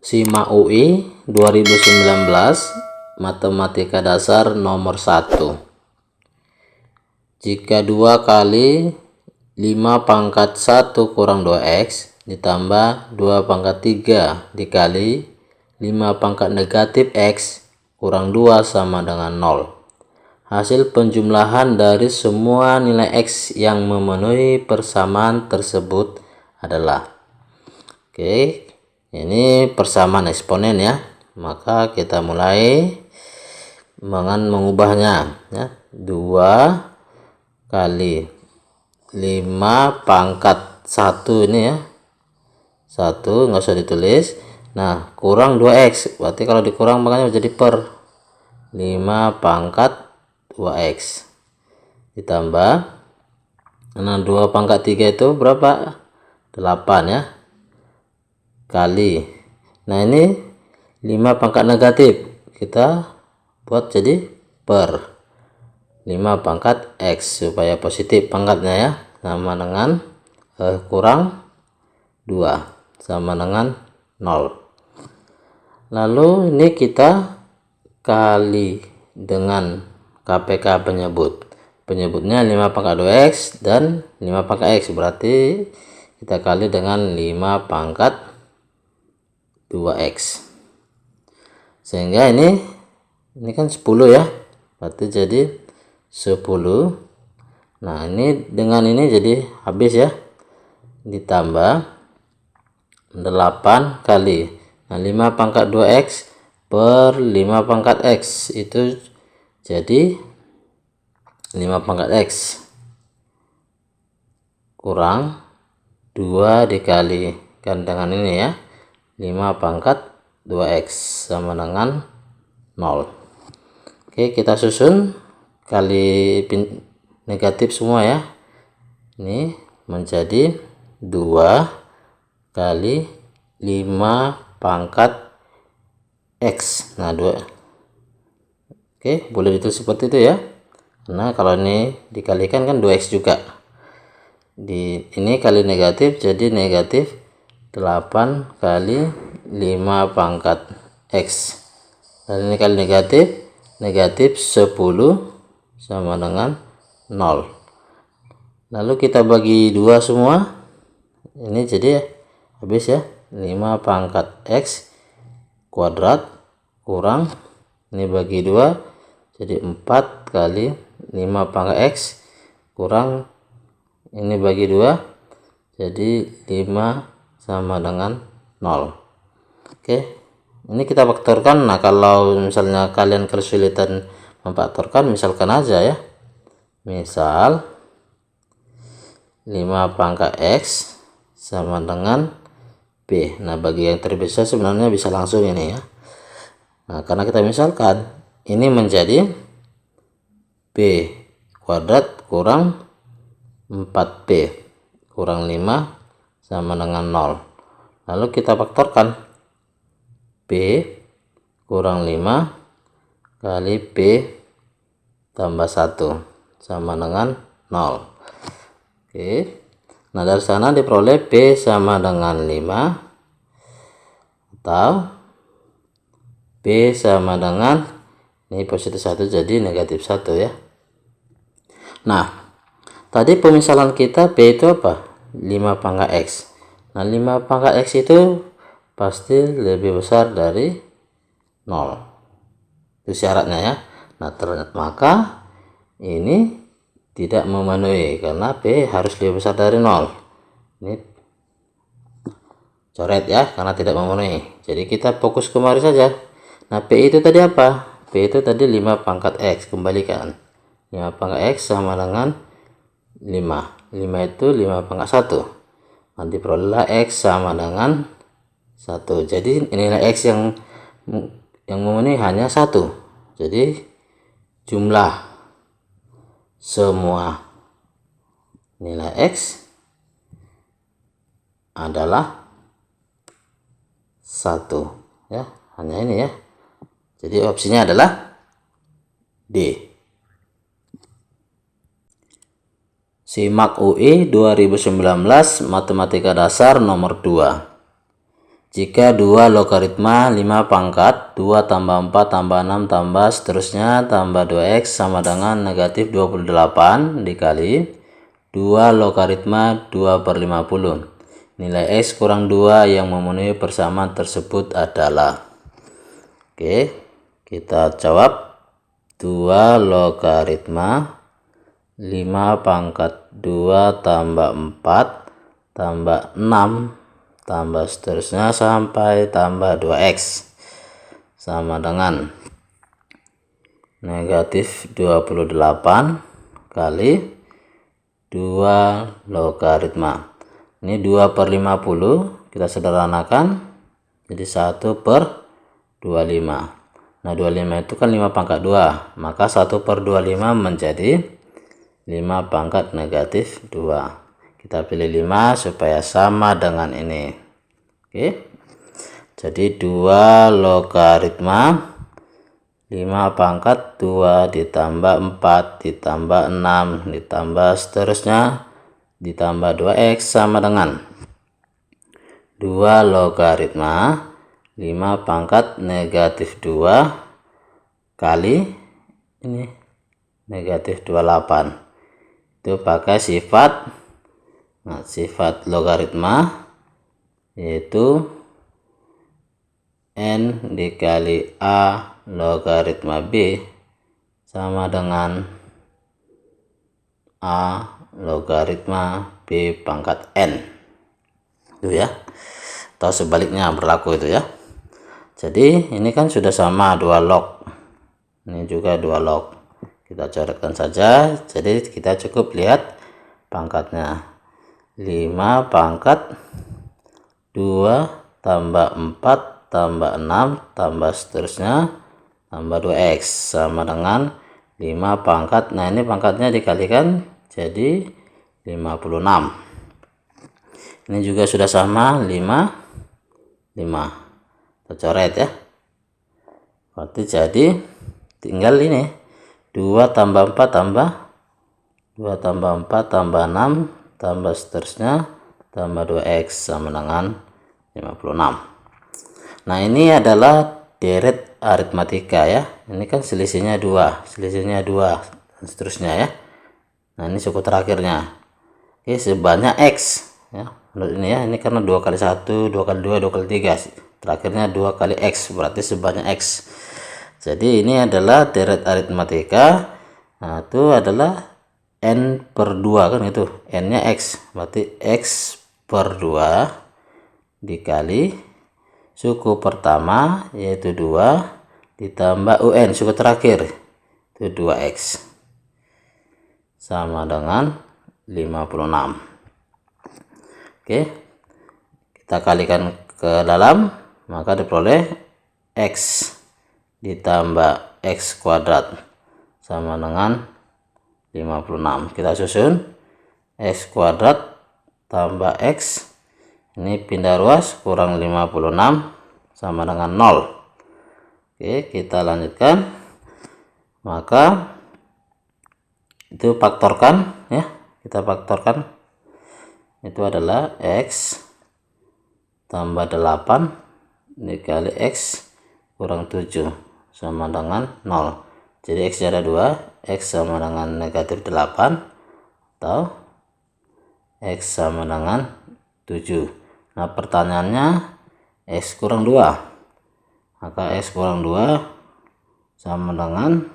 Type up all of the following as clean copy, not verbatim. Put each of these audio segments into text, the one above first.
Simak UI 2019 Matematika Dasar nomor 1. Jika 2 kali 5 pangkat 1 kurang 2x ditambah 2 pangkat 3 dikali 5 pangkat negatif x kurang 2 sama dengan 0. Hasil penjumlahan dari semua nilai x yang memenuhi persamaan tersebut adalah. Oke, ini persamaan eksponen ya. Maka kita mulai dengan mengubahnya ya. 2 kali 5 pangkat 1 ini ya. 1 nggak usah ditulis. Nah, kurang 2x. Berarti kalau dikurang makanya menjadi per 5 pangkat 2x ditambah, nah 2 pangkat 3 itu berapa? 8 ya, kali, nah ini 5 pangkat negatif kita buat jadi per 5 pangkat x supaya positif pangkatnya ya, sama dengan kurang 2 sama dengan 0. Lalu ini kita kali dengan KPK penyebutnya 5 pangkat 2x dan 5 pangkat x, berarti kita kali dengan 5 pangkat 2x sehingga ini kan 10 ya, berarti jadi 10. Nah ini dengan ini jadi habis ya, ditambah 8 kali, nah 5 pangkat 2x per 5 pangkat x itu jadi 5 pangkat x kurang 2 dikalikan dengan ini ya, 5 pangkat 2x sama dengan 0. Oke, kita susun kali negatif semua ya. Ini menjadi 2 kali 5 pangkat x. Nah 2. Oke, boleh ditulis seperti itu ya. Karena kalau ini dikalikan kan 2x juga. Ini kali negatif jadi negatif 8 kali 5 pangkat x. Dan ini kali negatif, negatif 10 sama dengan 0. Lalu kita bagi 2 semua. Ini jadi habis ya, 5 pangkat x kuadrat kurang, ini bagi 2 jadi 4 kali 5 pangkat x kurang, ini bagi 2 jadi 5 sama dengan 0. Oke, ini kita faktorkan. Nah kalau misalnya kalian kesulitan memfaktorkan, misalkan aja ya, misal 5 pangkat x sama dengan b. Nah bagi yang terbesar sebenarnya bisa langsung ini ya. Nah karena kita misalkan ini menjadi b kuadrat kurang 4b kurang 5 sama dengan 0. Lalu kita faktorkan b kurang 5 kali b tambah 1 sama dengan 0. Oke, nah dari sana diperoleh b sama dengan 5 atau b sama dengan, ini positif 1 jadi negatif 1 ya. Nah tadi pemisalan kita b itu apa? 5 pangkat x. Nah 5 pangkat x itu pasti lebih besar dari 0. Itu syaratnya ya. Nah maka ini tidak memenuhi karena b harus lebih besar dari 0. Ini coret ya, karena tidak memenuhi. Jadi kita fokus kemari saja. Nah p itu tadi apa? P itu tadi 5 pangkat x, kembalikan 5 pangkat x sama dengan 5 itu 5 pangkat 1, nanti perolehlah x sama dengan 1. Jadi nilai x yang memenuhi hanya 1. Jadi jumlah semua nilai x adalah 1 ya, hanya ini ya. Jadi opsinya adalah D. Simak UI 2019 Matematika Dasar nomor 2. Jika 2 logaritma 5 pangkat 2 tambah 4 tambah 6 tambah seterusnya tambah 2x sama dengan negatif 28 dikali 2 logaritma 2 per 50. Nilai x kurang 2 yang memenuhi persamaan tersebut adalah. Oke, kita jawab 2 logaritma 5 pangkat 2 tambah 4 tambah 6 tambah seterusnya sampai tambah 2x sama dengan negatif 28 kali 2 logaritma. Ini 2 per 50 kita sederhanakan jadi 1 per 25. Nah 25 itu kan 5 pangkat 2, maka 1 per 25 menjadi 5 pangkat negatif 2. Kita pilih 5 supaya sama dengan ini. Oke. Jadi 2 logaritma 5 pangkat 2 ditambah 4 ditambah 6 ditambah seterusnya ditambah 2x sama dengan 2 logaritma 5 pangkat negatif 2 kali ini negatif 28. Itu pakai sifat. Nah, sifat logaritma yaitu n dikali a logaritma b sama dengan a logaritma b pangkat n. Itu ya. Atau sebaliknya berlaku itu ya. Jadi ini kan sudah sama 2 log. Ini juga 2 log. Kita coretkan saja. Jadi kita cukup lihat pangkatnya. 5 pangkat 2 tambah 4 tambah 6 tambah seterusnya tambah 2x sama dengan 5 pangkat. Nah ini pangkatnya dikalikan jadi 56. Ini juga sudah sama 5 kita coret ya. Berarti jadi tinggal ini 2 tambah 4 tambah 2 tambah 4 tambah 6 tambah seterusnya tambah 2x sama dengan 56. Nah ini adalah deret aritmatika ya. Ini kan selisihnya 2 dan seterusnya ya. Nah ini suku terakhirnya. Oke, sebanyak x ya. Menurut ini ya, ini karena 2 kali 1 2 kali 2 2 kali 3 terakhirnya 2 kali x, berarti sebanyak x. Jadi ini adalah deret aritmatika. Nah itu adalah n per 2 kan itu, n nya x, berarti x per 2 dikali suku pertama yaitu 2 ditambah un suku terakhir itu 2x sama dengan 56. Oke, kita kalikan ke dalam maka diperoleh x ditambah x kuadrat sama dengan 56. Kita susun x kuadrat tambah x, ini pindah ruas, kurang 56 sama dengan 0. Oke, kita lanjutkan. Maka itu faktorkan ya, kita faktorkan. Itu adalah x tambah 8 dikali x kurang 7 sama dengan 0. Jadi x ada 2, x sama dengan negatif 8 atau x sama dengan 7. Nah pertanyaannya x kurang 2, maka x kurang 2 sama dengan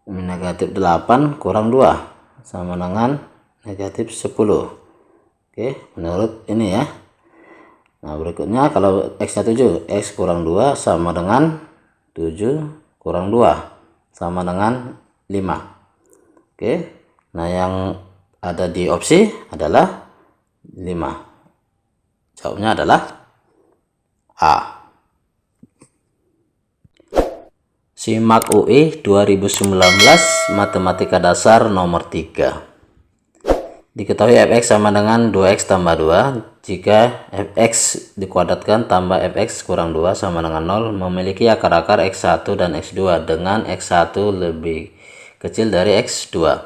negatif 8 kurang 2 sama dengan negatif 10. Oke, menurut ini ya. Nah berikutnya kalau x nya 7, x kurang 2 sama dengan 7 kurang 2 sama dengan 5. Oke, nah yang ada di opsi adalah 5. Jawabnya adalah A. Simak UI 2019 Matematika Dasar nomor 3. Diketahui fx sama dengan 2x tambah 2 jika fx dikuadratkan tambah fx kurang 2 sama dengan 0 memiliki akar-akar x1 dan x2 dengan x1 lebih kecil dari x2.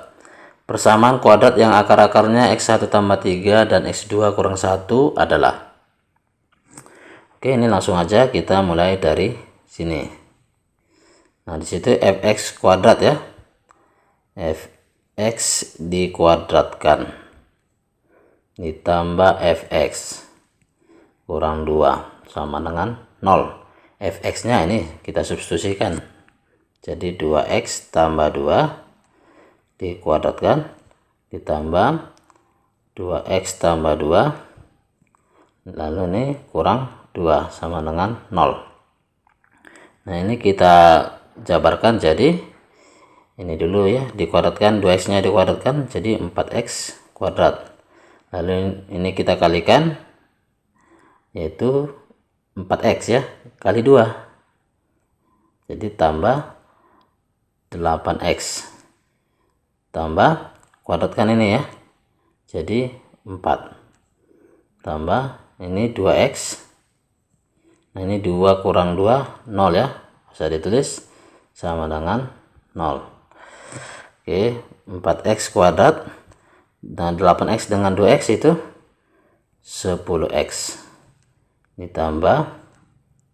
Persamaan kuadrat yang akar-akarnya X1 tambah 3 dan X2 kurang 1 adalah. Oke, ini langsung aja kita mulai dari sini. Nah, di situ fx kuadrat ya. Fx dikuadratkan ditambah fx kurang 2 sama dengan 0. Fx-nya ini kita substitusikan. Jadi 2x tambah 2 dikuadratkan ditambah 2x tambah 2 lalu ini kurang 2 sama dengan 0. Nah, ini kita jabarkan jadi ini dulu ya, dikuadratkan 2x nya dikuadratkan jadi 4x kuadrat, lalu ini kita kalikan yaitu 4x ya kali 2 jadi tambah 8x tambah kuadratkan ini ya jadi 4 tambah ini 2x. Nah, ini 2 kurang 2 0 ya, bisa ditulis sama dengan 0. Oke, 4x kuadrat dan 8x dengan 2x itu 10x ditambah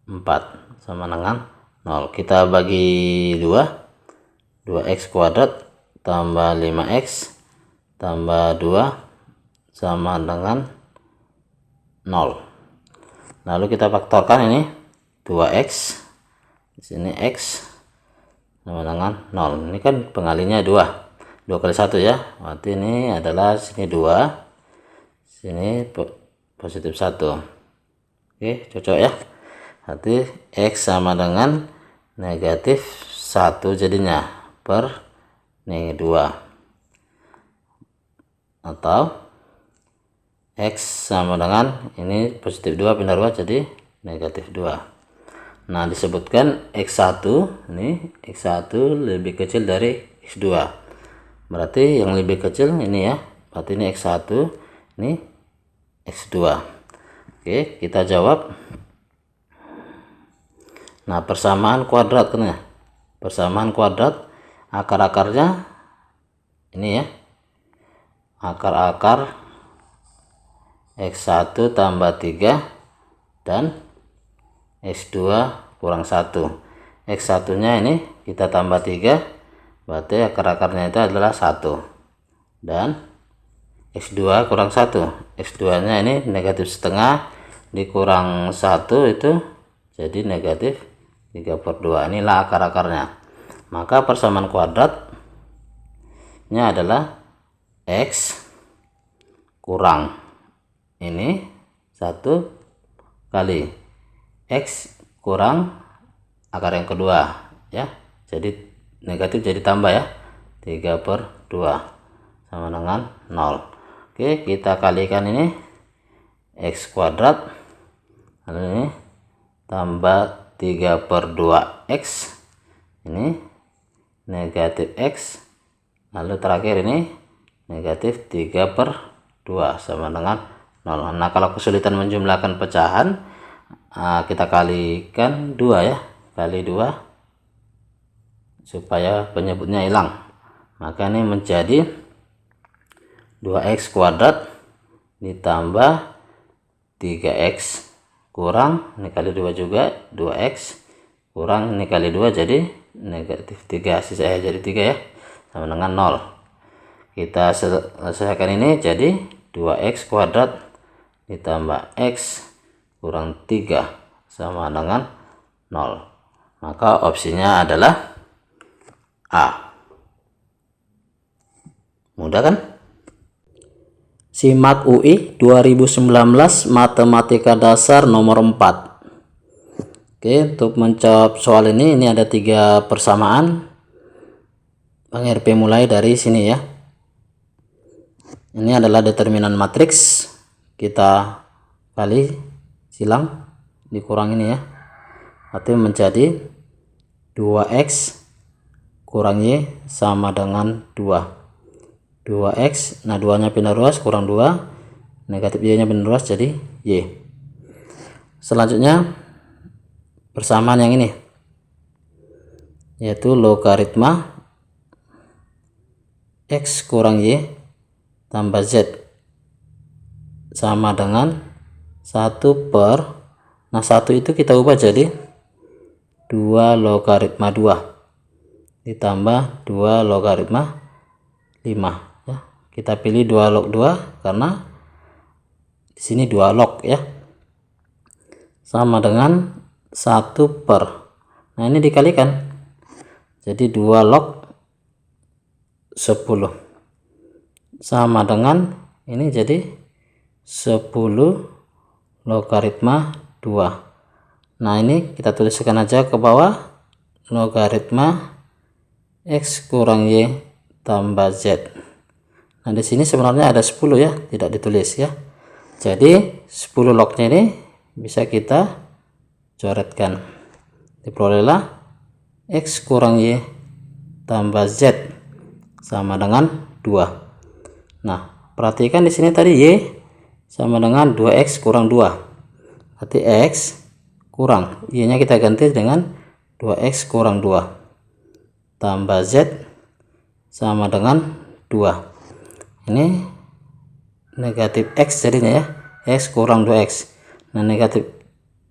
4 sama dengan 0. Kita bagi 2x kuadrat tambah 5x tambah 2 sama dengan 0. Lalu kita faktorkan ini 2x, di sini x sama dengan 0. Ini kan pengalinya 2 kali 1 ya, berarti ini adalah sini 2, sini positif 1. Oke, cocok ya. Berarti x sama dengan negatif 1 jadinya per ini 2, atau x sama dengan ini positif 2 pindah 2 jadi negatif 2. Nah, disebutkan x1 ini x1 lebih kecil dari x2, berarti yang lebih kecil ini ya, berarti ini x1 ini x2. Oke, kita jawab. Nah, persamaan kuadrat kan ya, persamaan kuadrat akar-akarnya ini ya, akar-akar X1 tambah 3 dan X2 kurang 1. X1 nya ini kita tambah 3, berarti akar-akarnya itu adalah 1, dan X2 kurang 1, X2 nya ini negatif setengah dikurang 1 itu jadi negatif 3/2. Inilah akar-akarnya. Maka persamaan kuadratnya adalah x kurang ini 1 kali x kurang akar yang kedua ya, jadi negatif jadi tambah ya, 3/2 sama dengan 0. Oke, kita kalikan ini x kuadrat, lalu ini tambah 3/2x, ini negatif x, lalu terakhir ini negatif 3/2 sama dengan 0. Nah, kalau kesulitan menjumlahkan pecahan, kita kalikan 2 ya, kali 2 supaya penyebutnya hilang. Maka ini menjadi 2x kuadrat ditambah 3x kurang ini kali 2 juga 2x kurang ini kali 2 jadi negatif 3, sisa jadi 3 ya, sama dengan 0. Kita selesaikan ini jadi 2x kuadrat ditambah x kurang 3 sama dengan 0. Maka opsinya adalah A. Mudah kan? Simak UI 2019 Matematika Dasar nomor 4. Oke, untuk menjawab soal ini ada 3 persamaan. Bang RP mulai dari sini ya. Ini adalah determinan matriks, kita kali silang dikurang ini ya, artinya menjadi 2x kurang y sama dengan 2x. Nah, 2 nya pindah ruas kurang 2, negatif y nya pindah ruas jadi y. Selanjutnya persamaan yang ini yaitu logaritma X kurang Y tambah Z sama dengan 1 per, nah 1 itu kita ubah jadi 2 logaritma 2 ditambah 2 logaritma 5 ya. Kita pilih 2 log 2 karena di sini 2 log ya, sama dengan 1 per, nah ini dikalikan jadi 2 log 10 sama dengan ini jadi 10 logaritma 2. Nah ini kita tuliskan aja ke bawah, logaritma X kurang Y tambah Z. Nah di sini sebenarnya ada 10 ya, tidak ditulis ya. Jadi 10 lognya ini bisa kita coretkan. Diperolehlah X kurang Y tambah Z sama dengan 2. Nah perhatikan di sini tadi Y sama dengan 2X kurang 2, berarti X kurang Y nya kita ganti dengan 2X kurang 2 tambah Z sama dengan 2. Ini negatif X jadinya ya, X kurang 2X. Nah negatif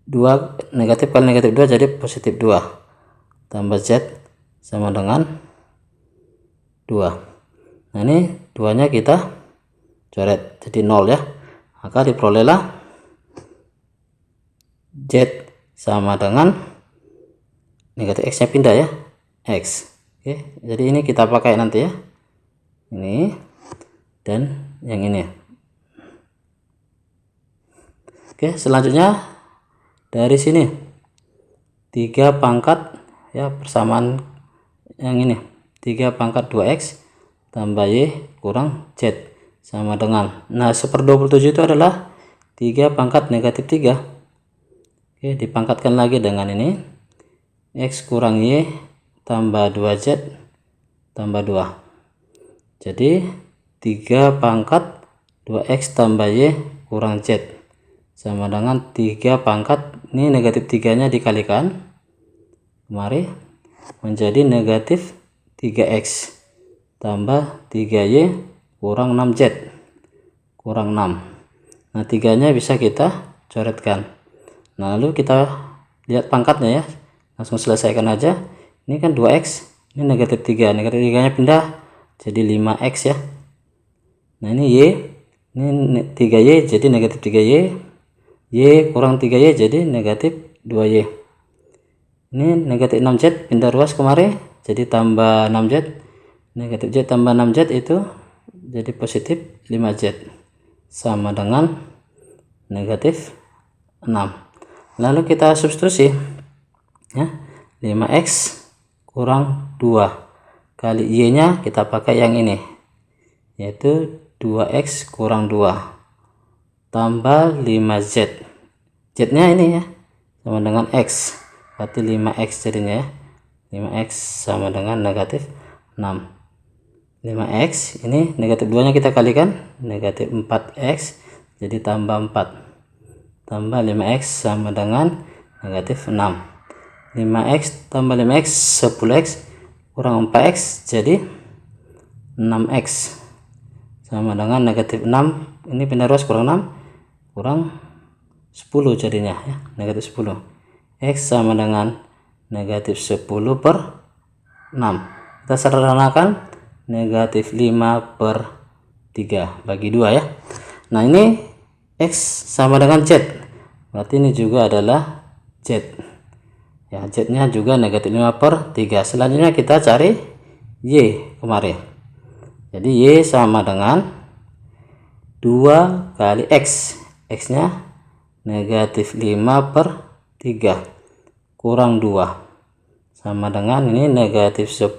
2, negatif kali negatif 2 jadi positif 2 tambah Z sama dengan 2. Nah ini 2 nya kita coret jadi 0 ya, maka diperolehlah Z sama dengan negatif X nya pindah ya, X. Oke, jadi ini kita pakai nanti ya, ini dan yang ini. Oke, selanjutnya dari sini 3 pangkat ya, persamaan yang ini 3 pangkat 2X tambah Y kurang Z sama dengan, nah 1/27 itu adalah 3 pangkat negatif 3. Oke, dipangkatkan lagi dengan ini X kurang Y tambah 2Z tambah 2. Jadi 3 pangkat 2X tambah Y kurang Z sama dengan 3 pangkat, ini negatif 3 nya dikalikan kemari menjadi negatif 3X tambah 3Y kurang 6Z kurang 6. Nah 3 nya bisa kita coretkan. Nah lalu kita lihat pangkatnya ya, langsung selesaikan aja. Ini kan 2X, ini negatif 3, negatif 3 nya pindah jadi 5X ya. Nah ini Y, ini 3Y jadi negatif 3Y, Y kurang 3Y jadi negatif 2Y. Ini negatif 6Z pindah ruas kemari jadi tambah 6Z, negatif Z tambah 6Z itu jadi positif 5Z sama dengan negatif 6. Lalu kita substitusi ya, 5X kurang 2 kali Y nya kita pakai yang ini, yaitu 2X kurang 2 tambah 5Z, Z nya ini ya sama dengan X, berarti 5X jadinya ya, 5X sama dengan negatif 6. 5X ini negatif 2 nya kita kalikan negatif 4X jadi tambah 4 tambah 5X sama dengan negatif 6. 5X tambah 5X 10X kurang 4X jadi 6X sama dengan negatif 6, ini pindah ruas kurang 6 kurang 10 jadinya ya, negatif 10. X sama dengan negatif 10 per 6. Kita sederhanakan negatif 5 per 3 bagi 2 ya. Nah ini X sama dengan Z, berarti ini juga adalah Z ya, Z nya juga negatif 5 per 3. Selanjutnya kita cari Y kemarin, jadi Y sama dengan 2 kali X, X nya negatif 5 per 3 kurang 2 sama dengan ini negatif 10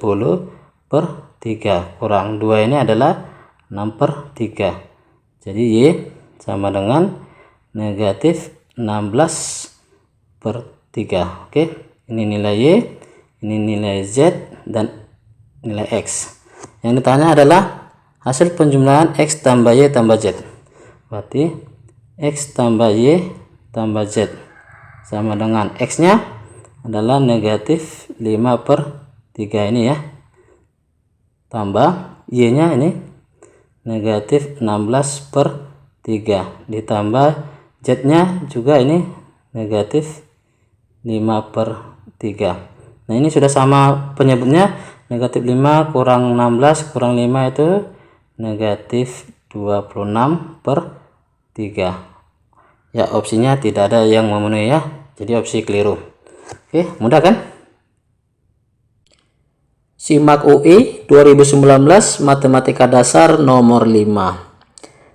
per 3 kurang 2, ini adalah 6 per 3. Jadi Y sama dengan negatif 16 per 3. Oke, ini nilai Y, ini nilai Z, dan nilai X. Yang ditanya adalah hasil penjumlahan X tambah Y tambah Z. Berarti X tambah Y tambah Z sama dengan X nya adalah negatif 5 per 3 ini ya, tambah Y-nya ini negatif 16/3 ditambah Z-nya juga ini negatif 5/3. Nah, ini sudah sama penyebutnya, negatif 5 kurang 16 kurang 5 itu negatif 26/3. Ya, opsinya tidak ada yang memenuhi ya, jadi opsi keliru. Oke, mudah kan? Simak UI 2019 Matematika Dasar nomor 5.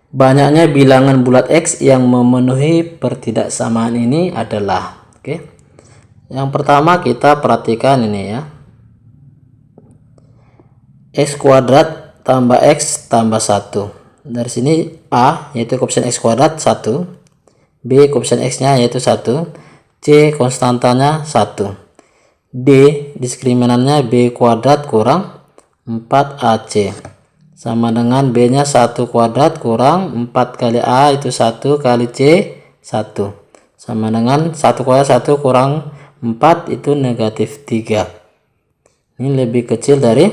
Banyaknya bilangan bulat X yang memenuhi pertidaksamaan ini adalah, oke. Yang pertama kita perhatikan ini ya. X kuadrat tambah X tambah 1. Dari sini A yaitu koefisien X kuadrat 1. B koefisien X nya yaitu 1. C konstantanya 1. D diskriminannya B kuadrat kurang 4AC. Sama dengan B nya 1 kuadrat kurang 4 kali A itu 1 kali C 1. Sama dengan 1 kuadrat 1 kurang 4 itu negatif 3. Ini lebih kecil dari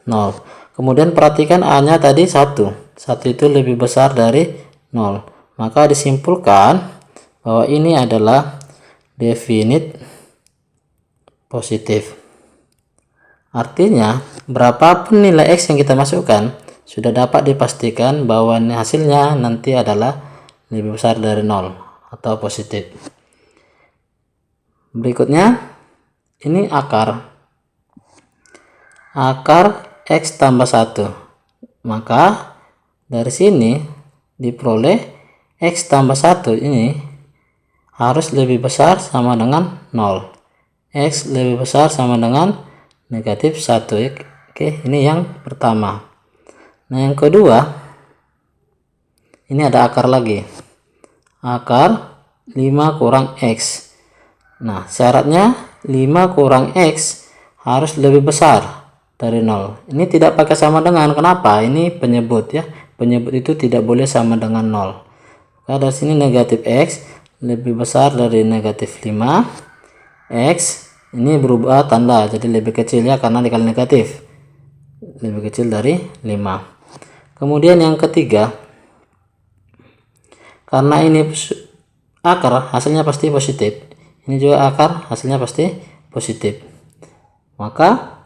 0. Kemudian perhatikan A nya tadi 1. 1 itu lebih besar dari 0. Maka disimpulkan bahwa ini adalah definite positif. Artinya berapapun nilai X yang kita masukkan sudah dapat dipastikan bahwa hasilnya nanti adalah lebih besar dari 0 atau positif. Berikutnya ini akar X tambah 1. Maka dari sini diperoleh X tambah 1 ini harus lebih besar sama dengan 0. X lebih besar sama dengan negatif 1. Oke, ini yang pertama. Nah, yang kedua ini ada akar lagi. Akar 5 kurang X. Nah, syaratnya 5 kurang X harus lebih besar dari 0. Ini tidak pakai sama dengan. Kenapa? Ini penyebut ya. Penyebut itu tidak boleh sama dengan 0. Nah, dari sini negatif X lebih besar dari negatif 5. X ini berubah tanda jadi lebih kecil ya, karena dikali negatif. Lebih kecil dari 5. Kemudian yang ketiga, karena ini akar hasilnya pasti positif. Ini juga akar hasilnya pasti positif. Maka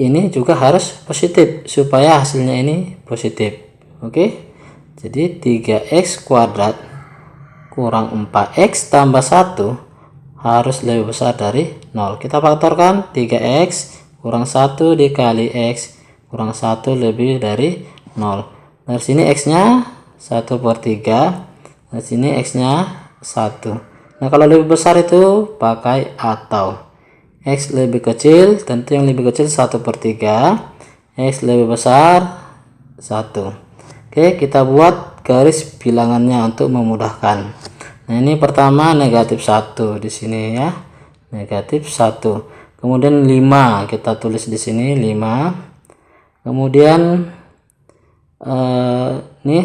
ini juga harus positif supaya hasilnya ini positif. Oke. Jadi 3x kuadrat kurang 4x tambah 1 harus lebih besar dari 0. Kita faktorkan 3x kurang 1 dikali x kurang 1 lebih dari 0. Dari sini x-nya 1/3. Dari sini x-nya 1. Nah, kalau lebih besar itu pakai atau. X lebih kecil, tentu yang lebih kecil 1/3. X lebih besar 1. Oke, kita buat garis bilangannya untuk memudahkan. Nah, ini pertama negatif 1 di sini ya. Negatif 1. Kemudian 5 kita tulis di sini 5. Kemudian ini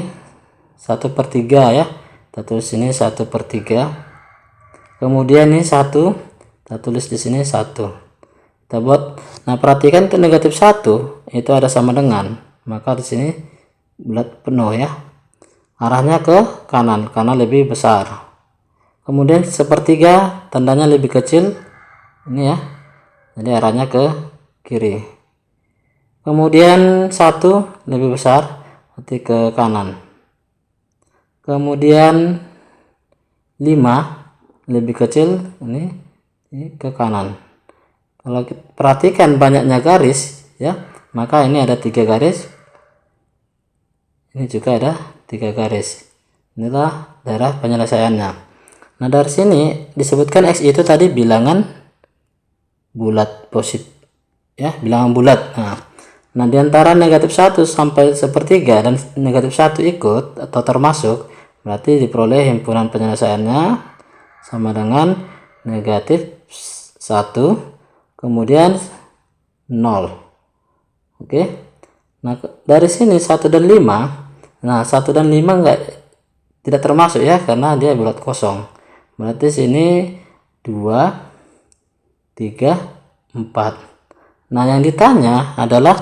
1/3 ya. Kita tulis sini 1/3. Kemudian ini 1, kita tulis di sini 1. Kita buat. Nah, perhatikan untuk negatif 1 itu ada sama dengan, maka di sini bulat penuh ya. Arahnya ke kanan karena lebih besar. Kemudian 1/3 tandanya lebih kecil ini ya. Jadi arahnya ke kiri. Kemudian 1 lebih besar berarti ke kanan. Kemudian 5 lebih kecil ini ke kanan. Kalau kita perhatikan banyaknya garis ya, maka ini ada 3 garis, ini juga ada 3 garis. Inilah daerah penyelesaiannya. Nah, dari sini disebutkan X itu tadi bilangan bulat positif ya, bilangan bulat. Nah, di antara negatif 1 sampai 1/3 dan negatif 1 ikut atau termasuk, berarti diperoleh himpunan penyelesaiannya sama dengan negatif 1 kemudian 0. Oke. Nah, dari sini 1 dan 5. Nah, 1 dan 5 tidak termasuk ya, karena dia bulat kosong. Berarti sini 2, 3, 4. Nah, yang ditanya adalah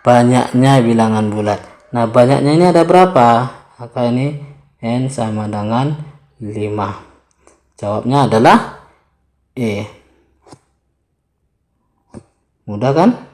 banyaknya bilangan bulat. Nah, banyaknya ini ada berapa? Maka ini N sama dengan 5. Jawabnya adalah E. Mudah kan?